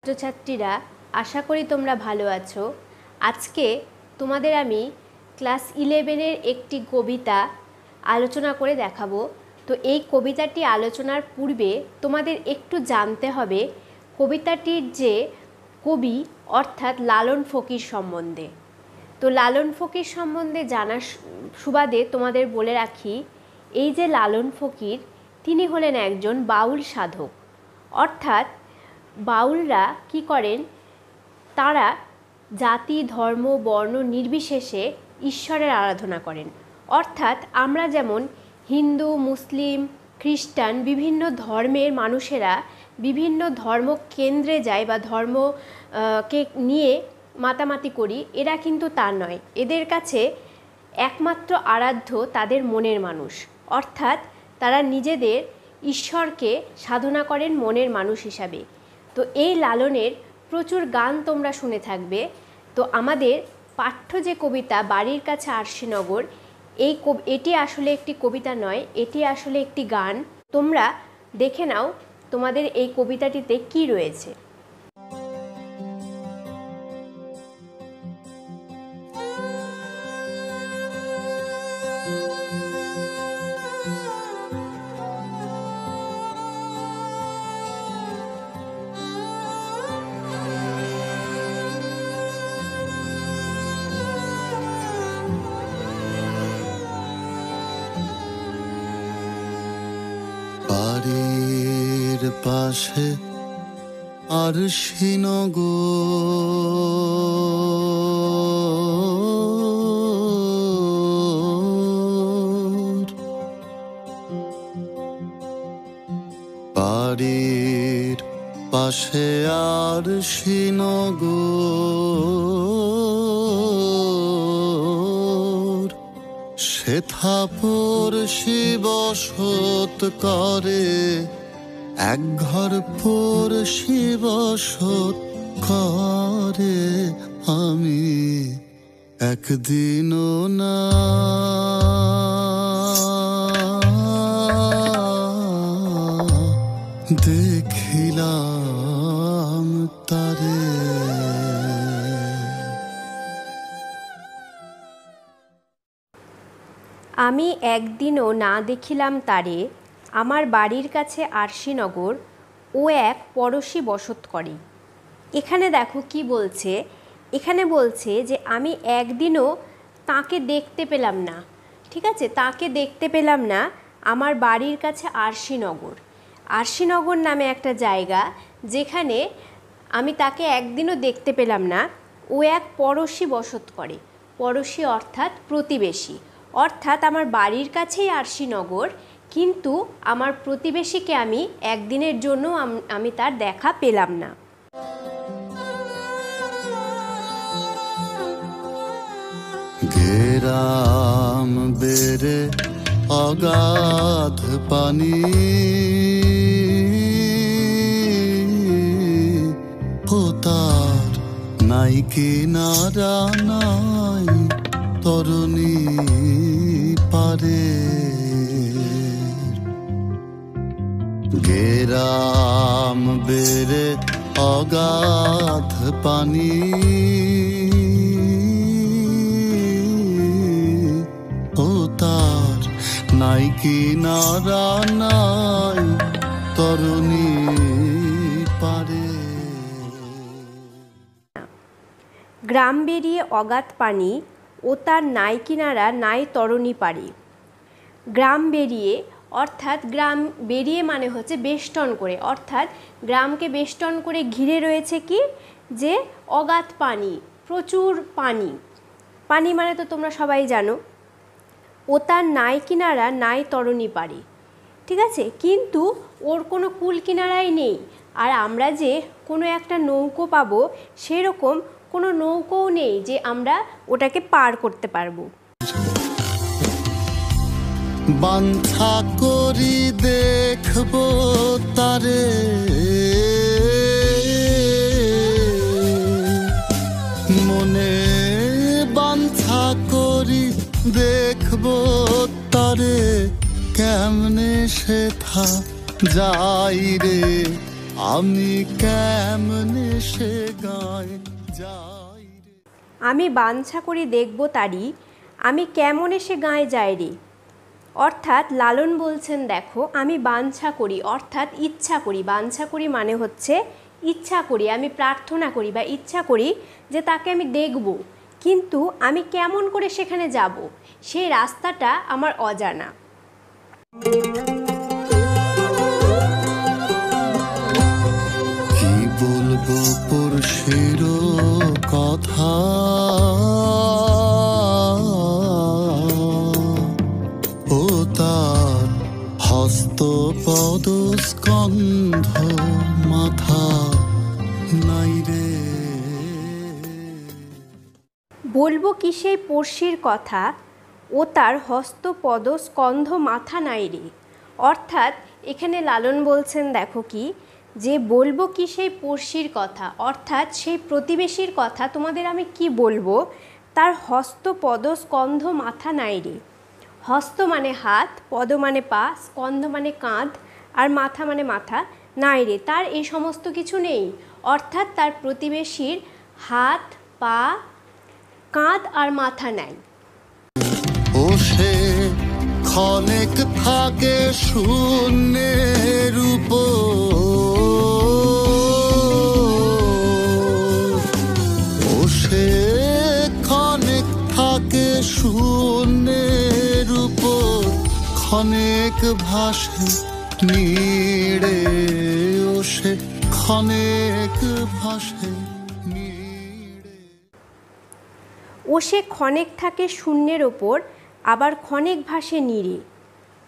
ছাত্রছাত্রীরা আশা করি তোমরা ভালো আছো। আজকে তোমাদের আমি ক্লাস 11-এর একটি কবিতা আলোচনা করে দেখাবো। তো এই কবিতাটি আলোচনার পূর্বে তোমাদের একটু জানতে হবে কবিতাটির যে কবি অর্থাৎ লালন ফকির সম্বন্ধে। তো লালন ফকির সম্বন্ধে জানার সুবাদে তোমাদের বলে রাখি, এই যে লালন ফকির তিনি হলেন একজন বাউল সাধক। অর্থাৎ বাউলরা কি করেন, তারা জাতি ধর্ম বর্ণ নির্বিশেষে ঈশ্বরের আরাধনা করেন। অর্থাৎ আমরা যেমন হিন্দু মুসলিম খ্রিস্টান বিভিন্ন ধর্মের মানুষেরা বিভিন্ন ধর্ম কেন্দ্রে যায় বা ধর্মকে নিয়ে মাতামাতি করি, এরা কিন্তু তা নয়। এদের কাছে একমাত্র আরাধ্য তাদের মনের মানুষ। অর্থাৎ তারা নিজেদের ঈশ্বরকে সাধনা করেন মনের মানুষ হিসাবে। তো এই লালনের প্রচুর গান তোমরা শুনে থাকবে। তো আমাদের পাঠ্য যে কবিতা বাড়ির কাছে আরশিনগর, এটি আসলে একটি কবিতা নয়, এটি আসলে একটি গান। তোমরা দেখে নাও তোমাদের এই কবিতাটিতে কি রয়েছে। বাড়ির পাশে আরশিনগর, বাড়ির পাশে আরশিনগর, সেথাপুর শিবসত করে, এক ঘর পুর শিবসত করে। আমি একদিনও না দেখিলাম তারে। আমি একদিনও না দেখিলাম তারে, আমার বাড়ির কাছে আরশিনগর, ও এক পড়শি বসত করে। এখানে দেখো কি বলছে, এখানে বলছে যে আমি একদিনও তাকে দেখতে পেলাম না। ঠিক আছে, তাকে দেখতে পেলাম না আমার বাড়ির কাছে আরশিনগর। আরশিনগর নামে একটা জায়গা, যেখানে আমি তাকে একদিনও দেখতে পেলাম না। ও এক পড়শি বসত করে। পড়শি অর্থাৎ প্রতিবেশী। অর্থাৎ আমার বাড়ির কাছেই আরশিনগর, কিন্তু আমার প্রতিবেশীকে আমি একদিনের জন্য আমি তার দেখা পেলাম না। ঘেরাম বেড়ে অগাধ পানি, ও তার নাই কিনারা নাই তরুণী পারে। ঘেরাম বেড়ে অগাধ পানি, ও তার নাই কিনারা নাই তরুণী পারে। গ্রাম বেরিয়ে অগাধ পানি, ও তার নাই কিনারা নাই তরণী পারে। গ্রাম বেরিয়ে অর্থাৎ গ্রাম বেরিয়ে মানে হচ্ছে বেষ্টন করে, অর্থাৎ গ্রামকে বেষ্টন করে ঘিরে রয়েছে কি, যে অগাধ পানি, প্রচুর পানি। পানি মানে তো তোমরা সবাই জানো। ও তার নাই কিনারা নাই তরণী পারে। ঠিক আছে, কিন্তু ওর কোনো কুল কিনারাই নেই। আর আমরা যে কোনো একটা নৌকো পাবো, সেরকম কোনো নৌকোও নেই যে আমরা ওটাকে পার করতে পারবো। বাঞ্ছা করি দেখবো তারে, মনে বাঞ্ছা করি দেখবো তারে, কেমনে সেথা যাই রে আমি কেমনে সে গায়ে যাই রে। আমি বাঞ্ছা করি দেখব তারি, আমি কেমন এসে গায়ে যাই রে। অর্থাৎ লালন বলছেন দেখো আমি বাঞ্ছা করি অর্থাৎ ইচ্ছা করি, বাঞ্ছা করি মানে হচ্ছে ইচ্ছা করি, আমি প্রার্থনা করি বা ইচ্ছা করি যে তাকে আমি দেখব, কিন্তু আমি কেমন করে সেখানে যাব সেই রাস্তাটা আমার অজানা। কি বলবো পরশের কথা, ও তার হস্ত পদ স্কন্ধ মাথা নাই রে। বলবো কি সেই পড়শির কথা, ও তার হস্ত পদ স্কন্ধ মাথা নাই রে। অর্থাৎ এখানে লালন বলছেন দেখো কি, যে বলবো কি সেই পড়শির কথা, অর্থাৎ সেই প্রতিবেশীর কথা তোমাদের আমি কি বলবো, তার হস্ত পদ স্কন্ধ মাথা নাই রে। হস্ত মানে হাত, পদ মানে পা, স্কন্ধ মানে কাঁধ, আর মাথা মানে মাথা, নাই রে তার এই সমস্ত কিছু নেই। অর্থাৎ তার প্রতিবেশীর হাত, পা, কাঁধ আর মাথা নাই। ও সে ক্ষণেক থাকে শূন্যের উপর, ও সে ক্ষণেক থাকে শূন্যের উপর, ক্ষণেক ভাসে নীড়ে, ও সে ক্ষণেক ভাসে নীড়ে। ও সে ক্ষণেক থাকে শূন্যের ওপর, আবার ক্ষণেক ভাসে নীড়ে।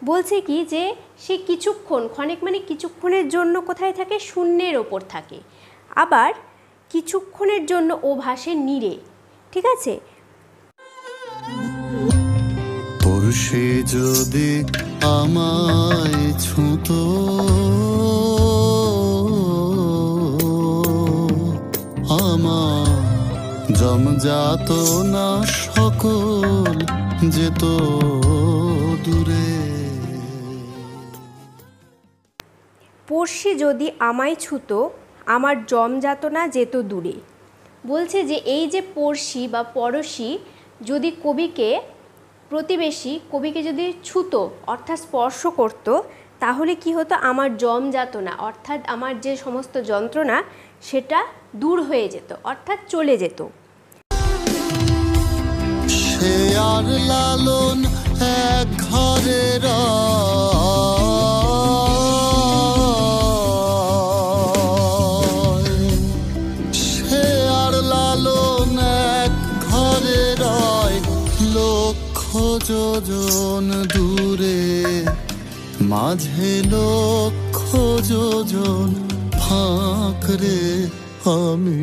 বলছে কি যে সে কিছুক্ষণ, ক্ষণেক মানে কিছুক্ষণের জন্য কোথায় থাকে, শূন্যের ওপর থাকে, আবার কিছুক্ষণের জন্য ও ভাসে নীড়ে। ঠিক আছে, পরশে যদি আমায় ছুঁতো, আমার জমজাত না সকল যেত দূরে। পড়শি যদি আমায় ছুতো, আমার জমযাতনা যেত দূরে। বলছে যে এই যে পড়শি বা পড়শি যদি কবিকে, প্রতিবেশী কবিকে যদি ছুতো অর্থাৎ স্পর্শ করত, তাহলে কি হতো, আমার জমযাতনা অর্থাৎ আমার যে সমস্ত যন্ত্রণা সেটা দূর হয়ে যেত অর্থাৎ চলে যেত। সে আর লালন এক ঘরে রয়, সে আর লালন এক ঘরে রয়, লক্ষ যোজন দূরে, মাঝে লক্ষ যোজন ফাঁক রে। আমি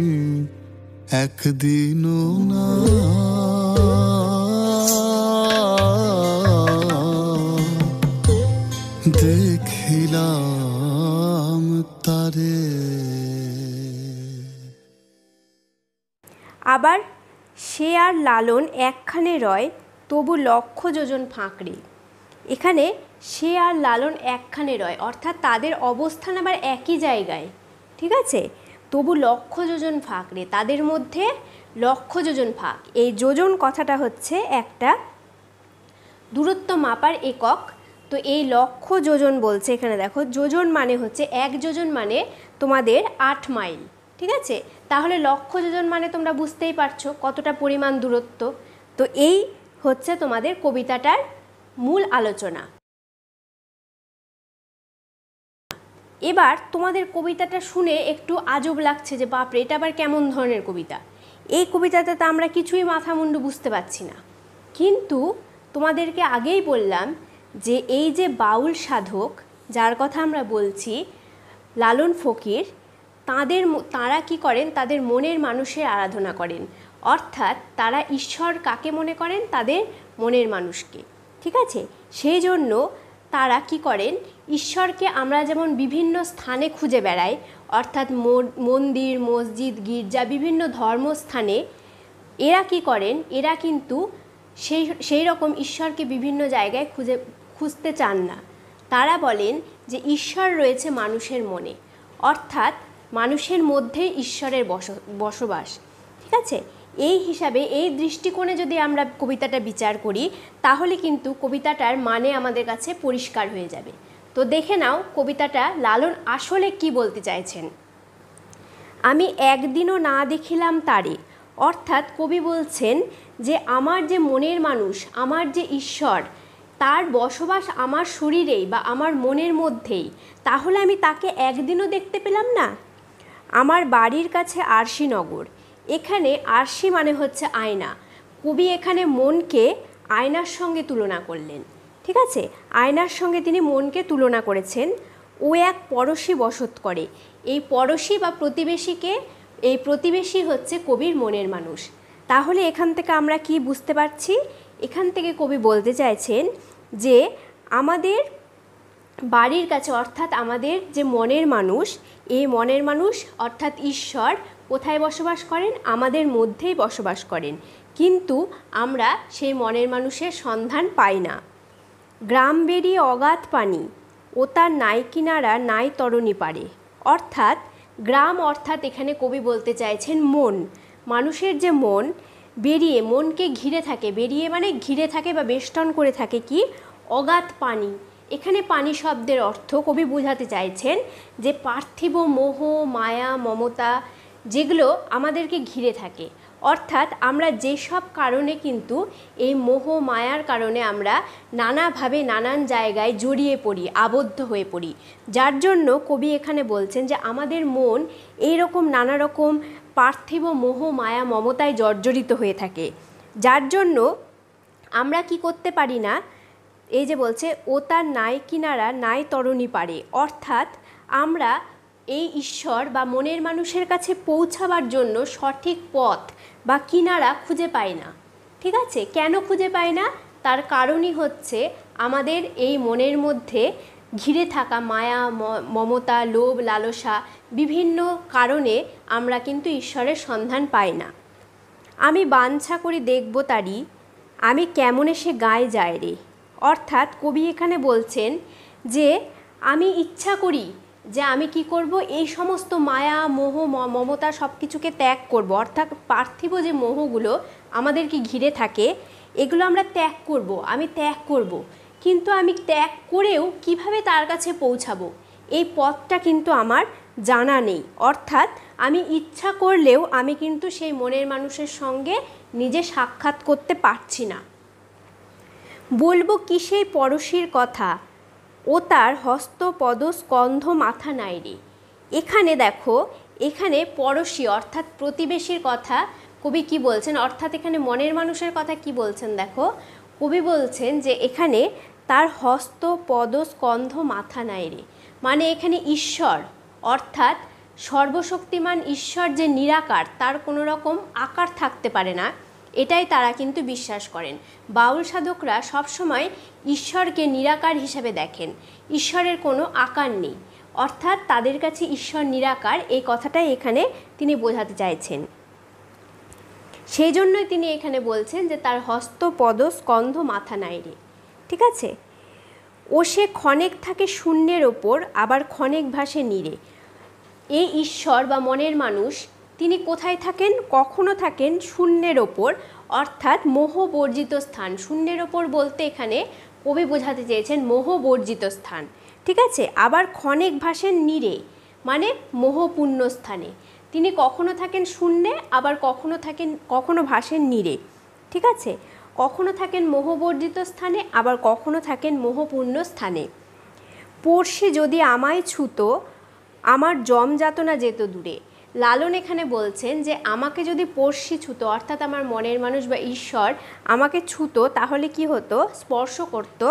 একদিনও না দেখিলাম তারে। আবার সে আর লালন একখানে রয়, তবু লক্ষ যোজন ফাঁকরে। এখানে সে আর লালন একখানে রয় অর্থাৎ তাদের অবস্থান আবার একই জায়গায়। ঠিক আছে, তবু লক্ষ যোজন ফাঁকরে, তাদের মধ্যে লক্ষ যোজন ফাঁক। এই যোজন কথাটা হচ্ছে একটা দূরত্ব মাপার একক। তো এই লক্ষ যোজন বলছে এখানে দেখো, যোজন মানে হচ্ছে এক যোজন মানে তোমাদের 8 মাইল। ঠিক আছে, তাহলে লক্ষ যোজন মানে তোমরা বুঝতেই পারছো কতটা পরিমাণ দূরত্ব। তো এই হচ্ছে তোমাদের কবিতাটার মূল আলোচনা। এবার তোমাদের কবিতাটা শুনে একটু আজব লাগছে যে বাপরে এটা আবার কেমন ধরনের কবিতা, এই কবিতাতে তো আমরা কিছুই মাথা মুন্ডু বুঝতে পারছি না। কিন্তু তোমাদেরকে আগেই বললাম যে এই যে বাউল সাধক যার কথা আমরা বলছি, লালন ফকির, তারা কি করেন, তাদের মনের মানুষের আরাধনা করেন। অর্থাৎ তারা ঈশ্বর কাকে মনে করেন, তাদের মনের মানুষকে। ঠিক আছে, সেই জন্য তারা কি করেন, ঈশ্বরকে আমরা যেমন বিভিন্ন স্থানে খুঁজে বেড়াই, অর্থাৎ মন্দির, মসজিদ, গির্জা, বিভিন্ন ধর্মস্থানে, এরা কি করেন, এরা কিন্তু সেই রকম ঈশ্বরকে বিভিন্ন জায়গায় খুঁজতে চান না। তারা বলেন যে ঈশ্বর রয়েছে মানুষের মনে। অর্থাৎ মানুষের মধ্যে ঈশ্বরের বসবাস। ঠিক আছে, এই হিসাবে এই দৃষ্টিকোণে যদি আমরা কবিতাটা বিচার করি তাহলে কিন্তু কবিতাটার মানে আমাদের কাছে পরিষ্কার হয়ে যাবে। তো দেখে নাও কবিতাটা লালন আসলে কি বলতে চাইছেন। আমি একদিনও না দেখিলাম তারে, অর্থাৎ কবি বলছেন যে আমার যে মনের মানুষ, আমার যে ঈশ্বর, তার বসবাস আমার শরীরেই বা আমার মনের মধ্যেই, তাহলে আমি তাকে একদিনও দেখতে পেলাম না। আমার বাড়ির কাছে আরশিনগর, এখানে আরশি মানে হচ্ছে আয়না। কবি এখানে মনকে আয়নার সঙ্গে তুলনা করলেন। ঠিক আছে, আয়নার সঙ্গে তিনি মনকে তুলনা করেছেন। ও এক পড়শি বসত করে, এই পড়শি বা প্রতিবেশীকে, এই প্রতিবেশী হচ্ছে কবির মনের মানুষ। তাহলে এখান থেকে আমরা কি বুঝতে পারছি? এখান থেকে কবি বলতে চাইছেন যে আমাদের বাড়ির কাছে অর্থাৎ আমাদের যে মনের মানুষ, এই মনের মানুষ অর্থাৎ ঈশ্বর কোথায় বসবাস করেন? আমাদের মধ্যেই বসবাস করেন, কিন্তু আমরা সেই মনের মানুষের সন্ধান পাই না। গ্রাম বেরিয়ে অগাধ পানি, ও তার নাই কিনারা নাই তরণী পারে। অর্থাৎ গ্রাম অর্থাৎ এখানে কবি বলতে চাইছেন মন। মানুষের যে মন বেরিয়ে, মনকে ঘিরে থাকে, বেরিয়ে মানে ঘিরে থাকে বা বেষ্টন করে থাকে কি? অগাধ পানি। এখানে পানি শব্দের অর্থ কবি বোঝাতে চাইছেন যে পার্থিব মোহ, মায়া, মমতা যেগুলো আমাদেরকে ঘিরে থাকে। অর্থাৎ আমরা যেসব কারণে কিন্তু এই মোহ মায়ার কারণে আমরা নানাভাবে নানান জায়গায় জড়িয়ে পড়ি, আবদ্ধ হয়ে পড়ি, যার জন্য কবি এখানে বলছেন যে আমাদের মন এই রকম নানা রকম পার্থিব মোহ মায়া মমতায় জর্জরিত হয়ে থাকে, যার জন্য আমরা কি করতে পারি না। এই যে বলছে ও তার নাই কিনারা নাই তরণী পারে, অর্থাৎ আমরা এই ঈশ্বর বা মনের মানুষের কাছে পৌঁছাবার জন্য সঠিক পথ বা কিনারা খুঁজে পাই না। ঠিক আছে, কেন খুঁজে পাই না? তার কারণই হচ্ছে আমাদের এই মনের মধ্যে ঘিরে থাকা মায়া, মমতা, লোভ, লালসা, বিভিন্ন কারণে আমরা কিন্তু ঈশ্বরের সন্ধান পাই না। আমি বাঞ্ছা করি দেখব তারি, আমি কেমন এসে গায়ে যায় রে। অর্থাৎ কবি এখানে বলছেন যে আমি ইচ্ছা করি যে আমি কি করব, এই সমস্ত মায়া, মোহ, মমতা সব কিছুকে ত্যাগ করব। অর্থাৎ পার্থিব যে মোহগুলো আমাদেরকে ঘিরে থাকে এগুলো আমরা ত্যাগ করব, আমি ত্যাগ করব। কিন্তু আমি ত্যাগ করেও কিভাবে তার কাছে পৌঁছাবো এই পথটা কিন্তু আমার জানা নেই। অর্থাৎ আমি ইচ্ছা করলেও আমি কিন্তু সেই মনের মানুষের সঙ্গে নিজে সাক্ষাৎ করতে পারছি না। বলবো কি সেই পড়শির কথা, ও তার হস্ত পদ স্কন্ধ মাথা নাই রে। এখানে দেখো, এখানে পড়শি অর্থাৎ প্রতিবেশীর কথা কবি কি বলছেন, অর্থাৎ এখানে মনের মানুষের কথা কি বলছেন। দেখো কবি বলছেন যে এখানে তার হস্ত পদ স্কন্ধ মাথা নাই রে, মানে এখানে ঈশ্বর অর্থাৎ সর্বশক্তিমান ঈশ্বর যে নিরাকার, তার কোনো রকম আকার থাকতে পারে না, এটাই তারা কিন্তু বিশ্বাস করেন। বাউল সাধকরা সবসময় ঈশ্বরকে নিরাকার হিসেবে দেখেন, ঈশ্বরের কোনো আকার নেই, অর্থাৎ তাদের কাছে ঈশ্বর নিরাকার, এই কথাটাই এখানে তিনি বোঝাতে চাইছেন। সেই জন্যই তিনি এখানে বলছেন যে তার হস্ত পদ স্কন্ধ মাথা নাই রে। ঠিক আছে, ও সে ক্ষণেক থাকে শূন্যের ওপর, আবার ক্ষণেক ভাসে নীরে। এই ঈশ্বর বা মনের মানুষ তিনি কোথায় থাকেন? কখনো থাকেন শূন্যের ওপর, অর্থাৎ মোহবর্জিত স্থান। শূন্যের ওপর বলতে এখানে কবি বোঝাতে চেয়েছেন মোহবর্জিত স্থান। ঠিক আছে, আবার ক্ষণেক ভাসেন নীরে, মানে মোহপূর্ণ স্থানে। তিনি কখনো থাকেন শূন্যে, আবার কখনো ভাসেন নীরে। ঠিক আছে, কখনো থাকেন মোহবর্জিত স্থানে, আবার কখনো থাকেন মোহপূর্ণ স্থানে। পড়শি যদি আমায় ছুতো, আমার জম যাতনা যেত দূরে। লালন এখানে বলছেন যে আমাকে যদি পড়শি ছুতো অর্থাৎ আমার মনের মানুষ বা ঈশ্বর আমাকে ছুতো, তাহলে কি হতো? স্পর্শ করত,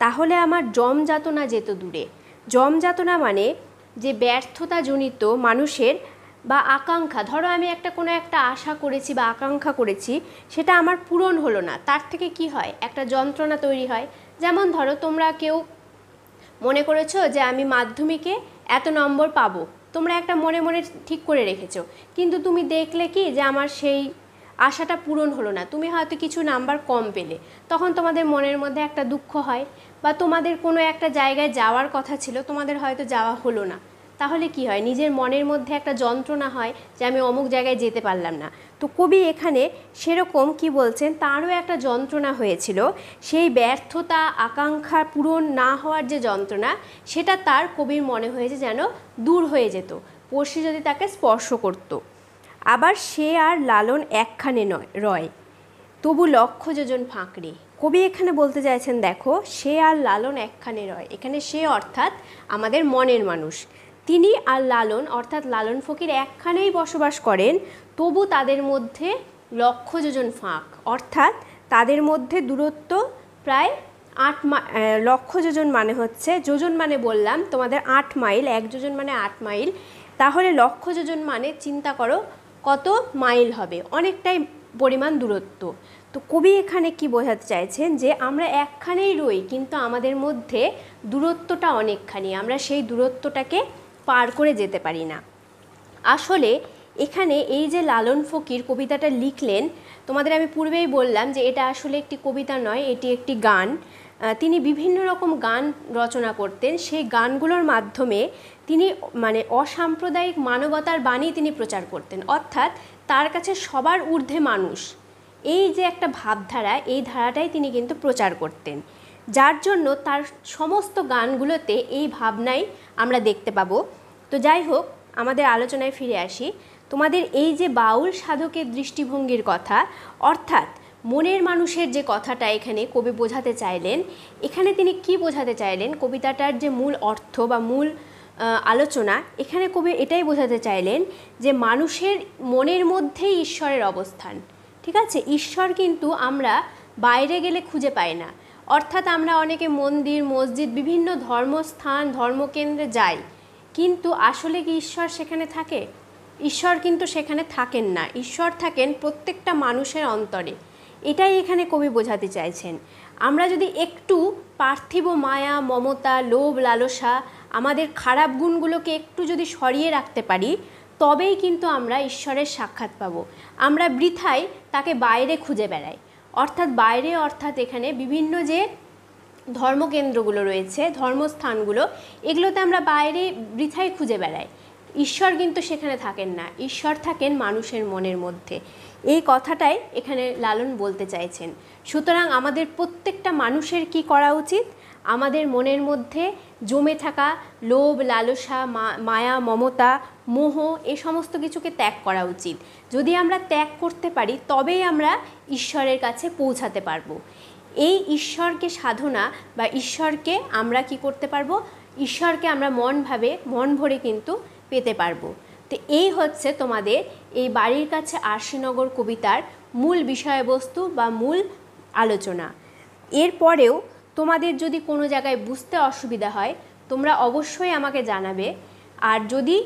তাহলে আমার জম যাতনা যেত দূরে। জম যাতনা মানে যে ব্যর্থতাজনিত মানুষের বা আকাঙ্ক্ষা, ধরো আমি কোনো একটা আশা করেছি বা আকাঙ্ক্ষা করেছি, সেটা আমার পূরণ হলো না, তার থেকে কি হয়? একটা যন্ত্রণা তৈরি হয়। যেমন ধরো তোমরা কেউ মনে করেছো যে আমি মাধ্যমিকে এত নম্বর পাবো, তোমরা একটা মনে মনে ঠিক করে রেখেছো, কিন্তু তুমি দেখলে কি যে আমার সেই আশাটা পূরণ হলো না, তুমি হয়তো কিছু নাম্বার কম পেলে, তখন তোমাদের মনের মধ্যে একটা দুঃখ হয়। বা তোমাদের কোনো একটা জায়গায় যাওয়ার কথা ছিল, তোমাদের হয়তো যাওয়া হলো না, তাহলে কি হয়, নিজের মনের মধ্যে একটা যন্ত্রণা হয় যে আমি অমুক জায়গায় যেতে পারলাম না। তো কবি এখানে সেরকম কি বলছেন, তারও একটা যন্ত্রণা হয়েছিল, সেই ব্যর্থতা আকাঙ্ক্ষা পূরণ না হওয়ার যে যন্ত্রণা, সেটা তার কবির মনে হয়েছে যেন দূর হয়ে যেত পড়শি যদি তাকে স্পর্শ করত। আবার সে আর লালন একখানে রয়, তবু লক্ষ যোজন ফাঁকড়ে। কবি এখানে বলতে চাইছেন, দেখো সে আর লালন একখানে রয়, এখানে সে অর্থাৎ আমাদের মনের মানুষ, তিনি আর লালন অর্থাৎ লালন ফকির একখানেই বসবাস করেন, তবু তাদের মধ্যে লক্ষ যোজন ফাঁক, অর্থাৎ তাদের মধ্যে দূরত্ব প্রায় লক্ষ যোজন মানে হচ্ছে, যোজন মানে বললাম তোমাদের 8 মাইল, 1 যোজন মানে 8 মাইল, তাহলে লক্ষ যোজন মানে চিন্তা করো কত মাইল হবে, অনেকটাই পরিমাণ দূরত্ব। তো কবি এখানে কি বোঝাতে চাইছেন, যে আমরা একখানেই রই কিন্তু আমাদের মধ্যে দূরত্বটা অনেকখানি, আমরা সেই দূরত্বটাকে পার করে যেতে পারি না। আসলে এখানে এই যে লালন ফকির কবিতাটা লিখলেন, তোমাদের আমি পূর্বেই বললাম যে এটা আসলে একটি কবিতা নয়, এটি একটি গান। তিনি বিভিন্ন রকম গান রচনা করতেন, সেই গানগুলোর মাধ্যমে তিনি মানে অসাম্প্রদায়িক মানবতার বাণী তিনি প্রচার করতেন, অর্থাৎ তার কাছে সবার ঊর্ধ্বে মানুষ, এই যে একটা ভাবধারা, এই ধারাটাই তিনি কিন্তু প্রচার করতেন, যার জন্য তার সমস্ত গানগুলোতে এই ভাবনাই আমরা দেখতে পাবো। তো যাই হোক, আমাদের আলোচনায় ফিরে আসি। তোমাদের এই যে বাউল সাধকের দৃষ্টিভঙ্গির কথা, অর্থাৎ মনের মানুষের যে কথাটা এখানে কবি বোঝাতে চাইলেন, এখানে তিনি কি বোঝাতে চাইলেন, কবিতাটার যে মূল অর্থ বা মূল আলোচনা, এখানে কবি এটাই বোঝাতে চাইলেন যে মানুষের মনের মধ্যেই ঈশ্বরের অবস্থান। ঠিক আছে, ঈশ্বর কিন্তু আমরা বাইরে গেলে খুঁজে পাই না, অর্থাৎ আমরা অনেকে মন্দির মসজিদ বিভিন্ন ধর্মস্থান ধর্মকেন্দ্রে যাই, কিন্তু আসলে কি ঈশ্বর সেখানে থাকে? ঈশ্বর কিন্তু সেখানে থাকেন না, ঈশ্বর থাকেন প্রত্যেকটা মানুষের অন্তরে। এটাই এখানে কবি বোঝাতে চাইছেন। আমরা যদি একটু পার্থিব মায়া মমতা লোভ লালসা আমাদের খারাপ গুণগুলোকে একটু যদি সরিয়ে রাখতে পারি, তবেই কিন্তু আমরা ঈশ্বরের সাক্ষাৎ পাবো। আমরা বৃথায় তাকে বাইরে খুঁজে বেড়াই, অর্থাৎ এখানে বিভিন্ন যে ধর্মকেন্দ্রগুলো রয়েছে ধর্মস্থানগুলো, এগুলোতে আমরা বাইরে বৃথায় খুঁজে বেড়াই, ঈশ্বর কিন্তু সেখানে থাকেন না, ঈশ্বর থাকেন মানুষের মনের মধ্যে। এই কথাটাই এখানে লালন বলতে চাইছেন। সুতরাং আমাদের প্রত্যেকটা মানুষের কি করা উচিত, আমাদের মনের মধ্যে জমে থাকা লোভ লালসা মায়া মমতা মোহ এই সমস্ত কিছুকে ত্যাগ করা উচিত। যদি আমরা ত্যাগ করতে পারি তবেই আমরা ঈশ্বরের কাছে পৌঁছাতে পারবো। এই ঈশ্বরকে সাধনা বা ঈশ্বরকে আমরা কি করতে পারবো, ঈশ্বরকে আমরা মন ভরে কিন্তু পেতে পারবো। তো এই হচ্ছে তোমাদের এই বাড়ির কাছে আরশিনগর কবিতার মূল বিষয়বস্তু বা মূল আলোচনা। এরপরেও তোমাদের যদি কোনো জায়গায় বুঝতে অসুবিধা হয় তোমরা অবশ্যই আমাকে জানাবে, আর যদি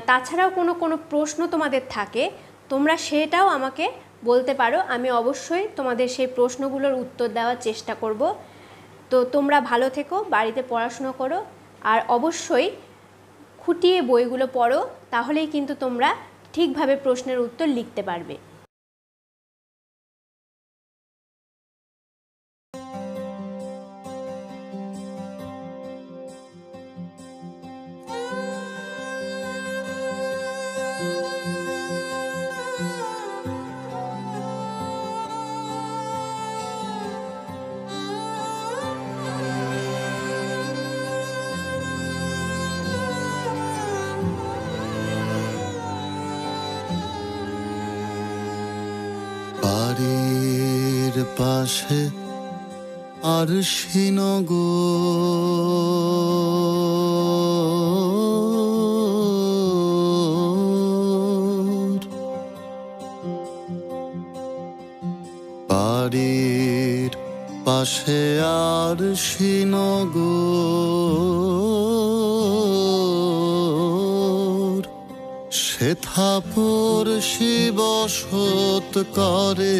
তাছাড়াও কোনো প্রশ্ন তোমাদের থাকে তোমরা সেটাও আমাকে বলতে পারো, আমি অবশ্যই তোমাদের সেই প্রশ্নগুলোর উত্তর দেওয়ার চেষ্টা করব। তো তোমরা ভালো থেকো, বাড়িতে পড়াশুনো করো, আর অবশ্যই খুঁটিয়ে বইগুলো পড়ো, তাহলেই কিন্তু তোমরা ঠিকভাবে প্রশ্নের উত্তর লিখতে পারবে। বাড়ির পাশে আরশিনগর, বাড়ির পাশে আরশিনগর, সেথাপুর শিবসত করে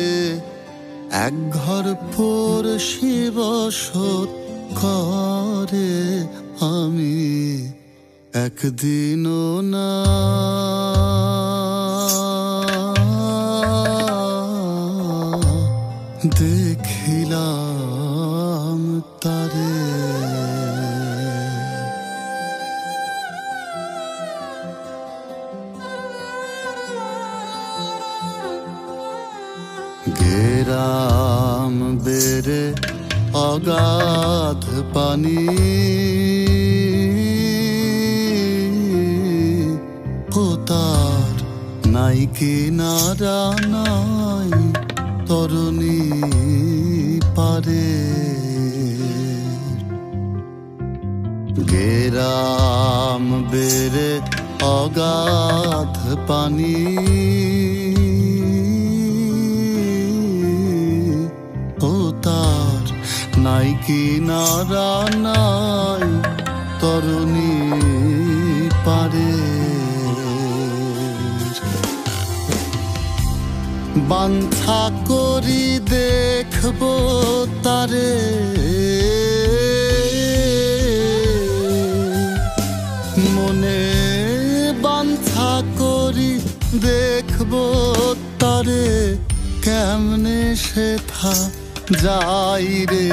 এক ঘর পুর শিবসত করে, আমি একদিনও না দেখিলাম তারে। গেরাম বেড়ে অগাধ পানি, ও তার নাই কিনারা নাই তরুণী পারে। গেরাম বেড়ে অগাধ পানি, ও তার নাই কিনারা নাই তরুণী পারে। বাঞ্ছা করি দেখব তারে, মনে বাঞ্ছা করি দেখব তারে, কেমনে সে থা যাই রে,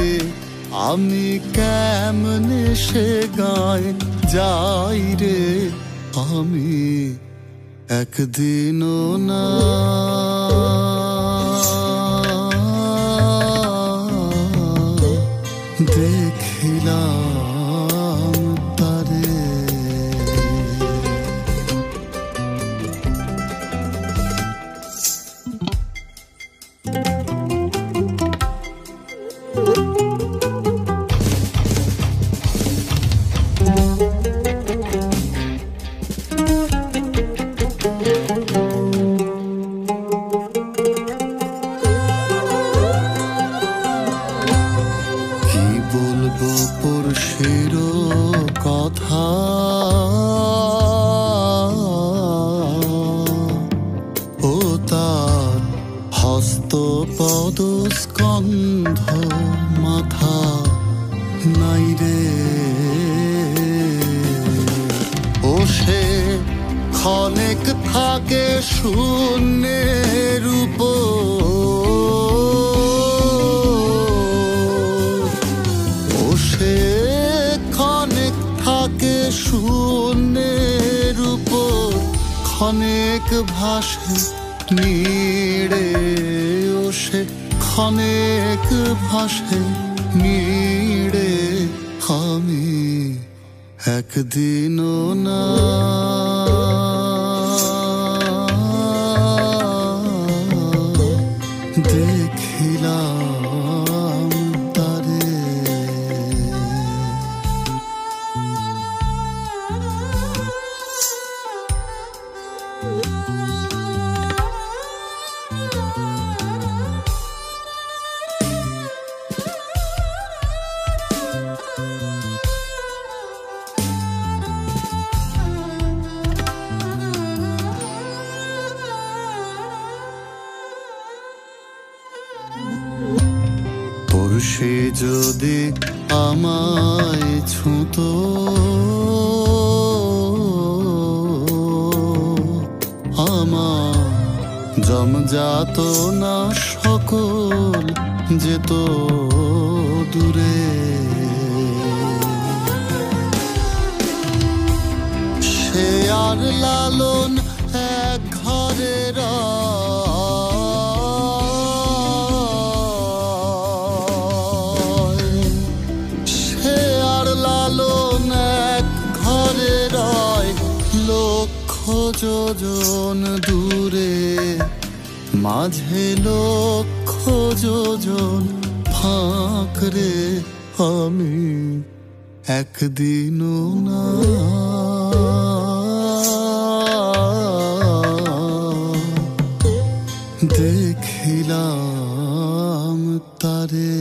আমি কেমনে সে গায় যাই রে, আমি একদিনও না দেখিলাম তারে। বলবো পুরুষের কথা, ও তার হস্ত পদ স্কন্ধ মাথা নাই রে, ও সে ক্ষণেক থাকে শূন্যের উপর, শূন্যের উপর ক্ষণেক ভাসে নীড়ে, ও সে ক্ষণেক ভাসে নীড়ে, আমি একদিনও না দেখিলাম তারে। সে যদি আমায় ছুঁতো, আমার জমজাত না সকল যেত দূরে, সে আর লালন এক ঘরের যোজন দূরে, মাঝে লক্ষ যোজন ফাঁক রে, আমি একদিনও না দেখিলাম তারে।